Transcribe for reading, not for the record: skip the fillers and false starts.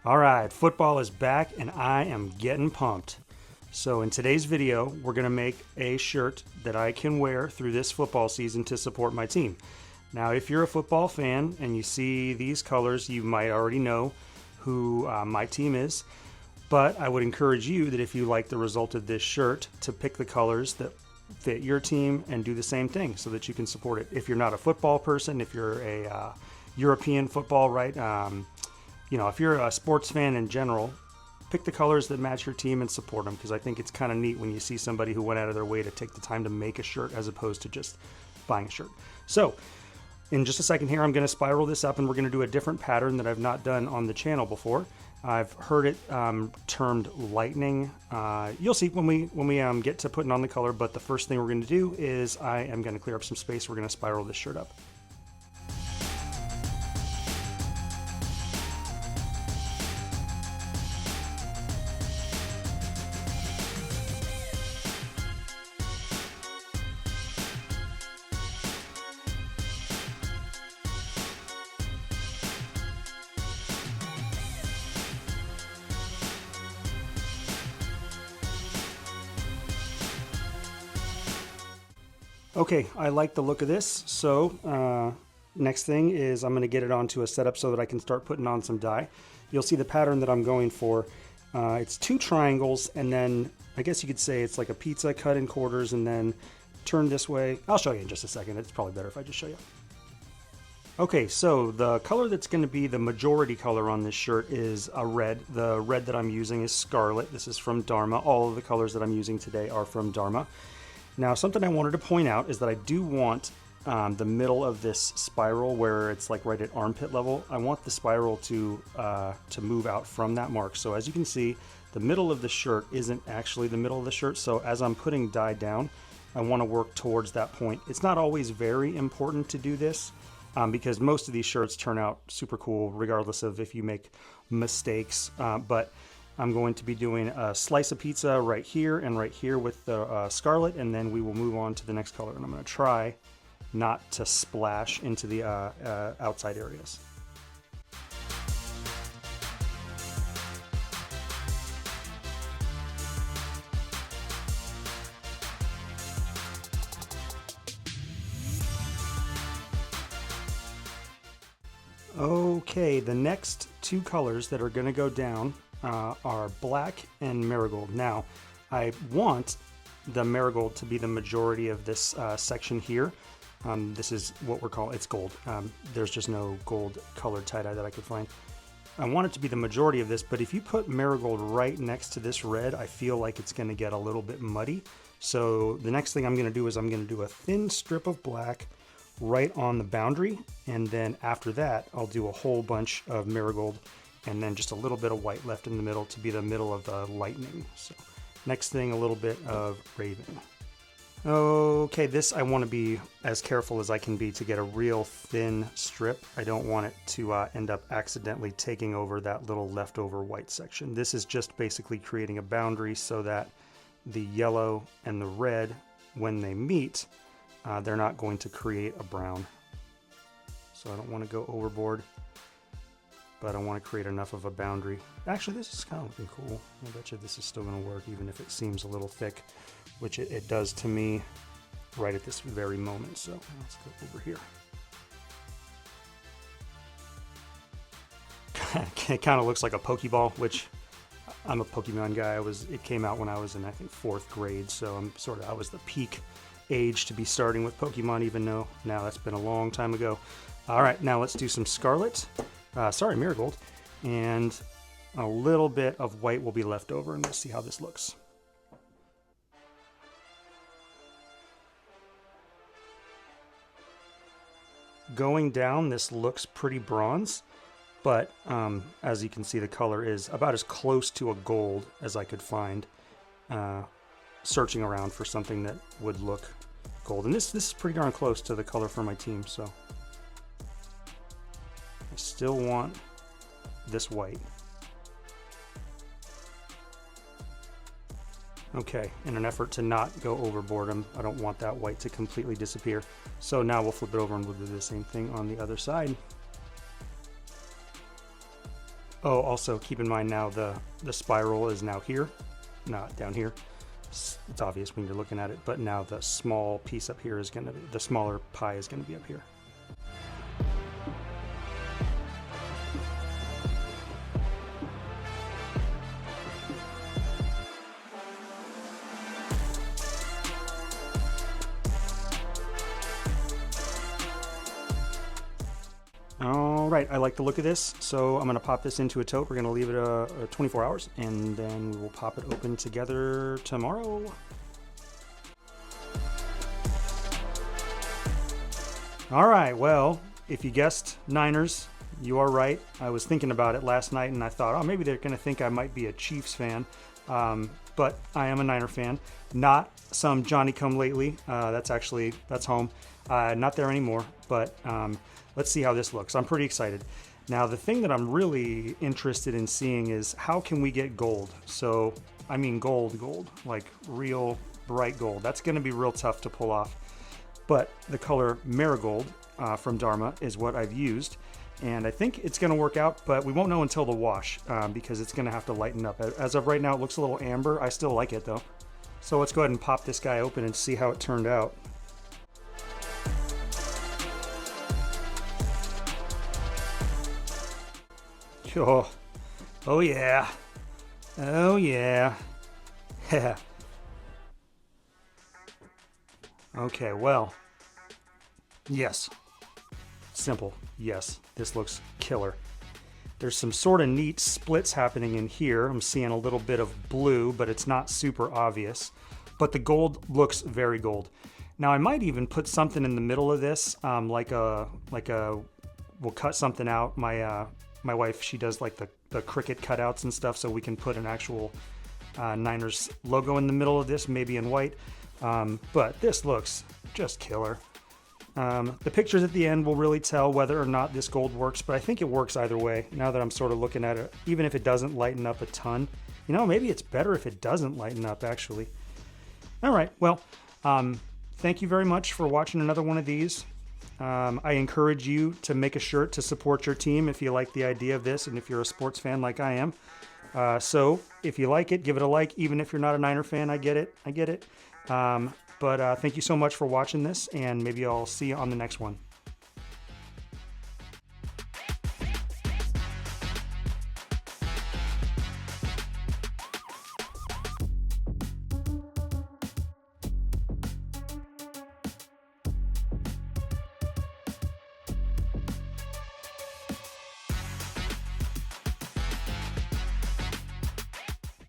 All right, football is back and I am getting pumped. So in today's video, we're gonna make a shirt that I can wear through this football season to support my team. Now, if you're a football fan and you see these colors, you might already know who my team is, but I would encourage you that if you like the result of this shirt to pick the colors that fit your team and do the same thing so that you can support it. If you're not a football person, if you're a European football, right? If you're a sports fan in general, pick the colors that match your team and support them, because I think it's kind of neat when you see somebody who went out of their way to take the time to make a shirt as opposed to just buying a shirt. So in just a second here, I'm going to spiral this up and we're going to do a different pattern that I've not done on the channel before. I've heard it termed lightning. You'll see when we get to putting on the color, but the first thing we're going to do is I am going to clear up some space. We're going to spiral this shirt up. Okay, I like the look of this, so next thing is I'm going to get it onto a setup so that I can start putting on some dye. You'll see the pattern that I'm going for. It's two triangles, and then I guess you could say it's like a pizza cut in quarters and then turned this way. I'll show you in just a second. It's probably better if I just show you. Okay, so the color that's going to be the majority color on this shirt is a red. The red that I'm using is Scarlet. This is from Dharma. All of the colors that I'm using today are from Dharma. Now, something I wanted to point out is that I do want the middle of this spiral, where it's like right at armpit level, I want the spiral to move out from that mark. So as you can see, the middle of the shirt isn't actually the middle of the shirt. So as I'm putting dye down, I want to work towards that point. It's not always very important to do this because most of these shirts turn out super cool regardless of if you make mistakes, but I'm going to be doing a slice of pizza right here and right here with the Scarlet, and then we will move on to the next color. And I'm going to try not to splash into the outside areas. Okay, the next two colors that are going to go down are black and marigold. Now, I want the marigold to be the majority of this section here. This is what we're calling, it's gold. There's just no gold colored tie-dye that I could find. I want it to be the majority of this, but if you put marigold right next to this red, I feel like it's going to get a little bit muddy. So the next thing I'm going to do is I'm going to do a thin strip of black right on the boundary, and then after that I'll do a whole bunch of marigold and then just a little bit of white left in the middle to be the middle of the lightning. So next thing, a little bit of raven. Okay, this I want to be as careful as I can be to get a real thin strip. I don't want it to end up accidentally taking over that little leftover white section. This is just basically creating a boundary so that the yellow and the red, when they meet, they're not going to create a brown. So I don't want to go overboard, but I want to create enough of a boundary. Actually, this is kind of looking cool. I bet you this is still going to work even if it seems a little thick, which it does to me right at this very moment. So let's go over here. It kind of looks like a Pokeball, which I'm a Pokemon guy. It came out when I was in, I think, 4th grade, so I was the peak age to be starting with Pokemon, even though now that's been a long time ago. All right, now let's do some Scarlet. Marigold, and a little bit of white will be left over, and we'll see how this looks. Going down, this looks pretty bronze, but as you can see, the color is about as close to a gold as I could find, searching around for something that would look gold. And this is pretty darn close to the color for my team, so I still want this white. Okay, in an effort to not go overboard, I don't want that white to completely disappear. So now we'll flip it over and we'll do the same thing on the other side. Oh, also keep in mind now the spiral is now here, not down here. It's obvious when you're looking at it, but now the small piece up here is going to be, the smaller pie is going to be up here. All right, I like the look of this, so I'm going to pop this into a tote. We're going to leave it 24 hours, and then we will pop it open together tomorrow. All right, well, if you guessed Niners, you are right. I was thinking about it last night, and I thought, oh, maybe they're going to think I might be a Chiefs fan, but I am a Niner fan, not some Johnny-come-lately. That's home. Not there anymore, but let's see how this looks. I'm pretty excited. Now, the thing that I'm really interested in seeing is how can we get gold? So, I mean gold, like real bright gold. That's going to be real tough to pull off. But the color Marigold from Dharma is what I've used. And I think it's going to work out, but we won't know until the wash because it's going to have to lighten up. As of right now, it looks a little amber. I still like it, though. So let's go ahead and pop this guy open and see how it turned out. Oh yeah. Oh yeah. Okay, well, yes. Simple. Yes, this looks killer. There's some sort of neat splits happening in here. I'm seeing a little bit of blue, but it's not super obvious. But the gold looks very gold. Now I might even put something in the middle of this, we'll cut something out. My wife, she does like the Cricut cutouts and stuff, so we can put an actual Niners logo in the middle of this, maybe in white. But this looks just killer. The pictures at the end will really tell whether or not this gold works, but I think it works either way. Now that I'm sort of looking at it, even if it doesn't lighten up a ton, you know, maybe it's better if it doesn't lighten up actually. All right, well, thank you very much for watching another one of these. I encourage you to make a shirt to support your team if you like the idea of this and if you're a sports fan like I am. So if you like it, give it a like. Even if you're not a Niner fan, I get it. But thank you so much for watching this, and maybe I'll see you on the next one.